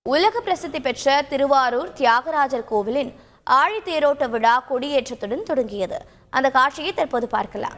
உலக பிரசித்தி பெற்ற திருவாரூர் தியாகராஜர் கோவிலின் ஆழித்தேரோட்ட விழா கொடியேற்றத்துடன் தொடங்கியது. அந்த காட்சியை தற்போது பார்க்கலாம்.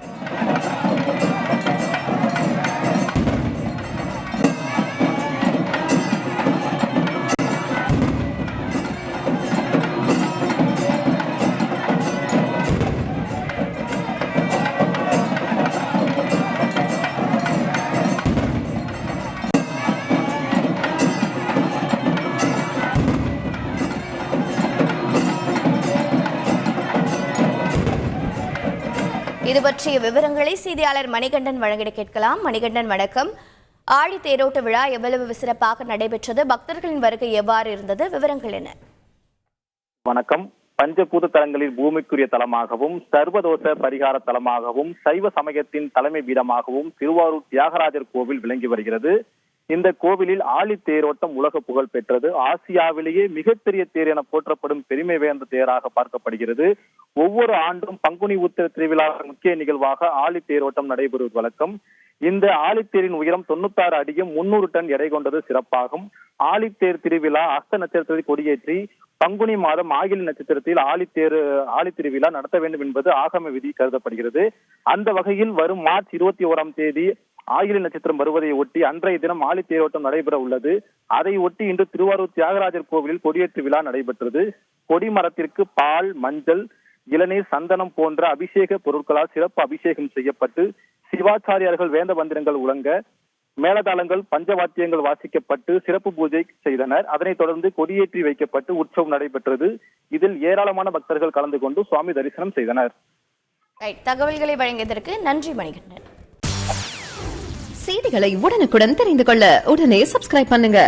இது பற்றிய விவரங்களை செய்தியாளர் மணிகண்டன் வழங்கிட கேட்கலாம். மணிகண்டன், வணக்கம். ஆழி தேரோட்ட விழா எவ்வளவு சிறப்பாக நடைபெற்றது? பக்தர்களின் வருகை எவ்வாறு இருந்தது? விவரங்கள் என்ன? வணக்கம். பஞ்சபூத தலங்களில் பூமிக்குரிய தலமாகவும் சர்வதோஷ பரிகார தலமாகவும் சைவ சமயத்தின் தலைமை பீடமாகவும் திருவாரூர் தியாகராஜர் கோவில் விளங்கி வருகிறது. இந்த கோவிலில் ஆழி தேரோட்டம் உலக புகழ் பெற்றது. ஆசியாவிலேயே மிகப்பெரிய தேர் என போற்றப்படும் பெருமை வேந்த தேராக பார்க்கப்படுகிறது. ஒவ்வொரு ஆண்டும் பங்குனி உத்திர திருவிழா முக்கிய நிகழ்வாக ஆழி தேரோட்டம் நடைபெறுவது வழக்கம். இந்த ஆழித்தேரின் உயரம் 96 அடியும் 300 டன் எடை கொண்டது சிறப்பாகும். ஆழித்தேர் திருவிழா அஸ்த நட்சத்திரத்தை கொடியேற்றி பங்குனி மாதம் ஆகிலி நட்சத்திரத்தில் ஆழி திருவிழா நடத்த வேண்டும் என்பது ஆகம விதி கருதப்படுகிறது. அந்த வகையில் வரும் மார்ச் 21ஆம் தேதி ஆகிலி நட்சத்திரம் வருவதை ஒட்டி அன்றைய தினம் ஆழி தேரோட்டம் நடைபெற உள்ளது. அதை ஒட்டி இன்று திருவாரூர் தியாகராஜர் கோவிலில் கொடியேற்று விழா நடைபெற்றது. கொடிமரத்திற்கு பால், மஞ்சள், இளநீர், சந்தனம் போன்ற அபிஷேக பொருட்களால் சிறப்பு அபிஷேகம் செய்யப்பட்டு சிவாச்சாரியார்கள் வேத மந்திரங்கள் உலங்க மேலதாளங்கள் பஞ்சவாத்தியங்கள் வாசிக்கப்பட்டு சிறப்பு பூஜை செய்தனர். அதனைத் தொடர்ந்து கொடியேற்றி வைக்கப்பட்டு உற்சவம் நடைபெற்றது. இதில் ஏராளமான பக்தர்கள் கலந்து கொண்டு சுவாமி தரிசனம் செய்தனர். தகவல்களை வழங்கியதற்கு நன்றி மணிகண்டன். செய்திகளை உடனுக்குடன் தெரிந்து கொள்ள உடனே சப்ஸ்கிரைப் பண்ணுங்க.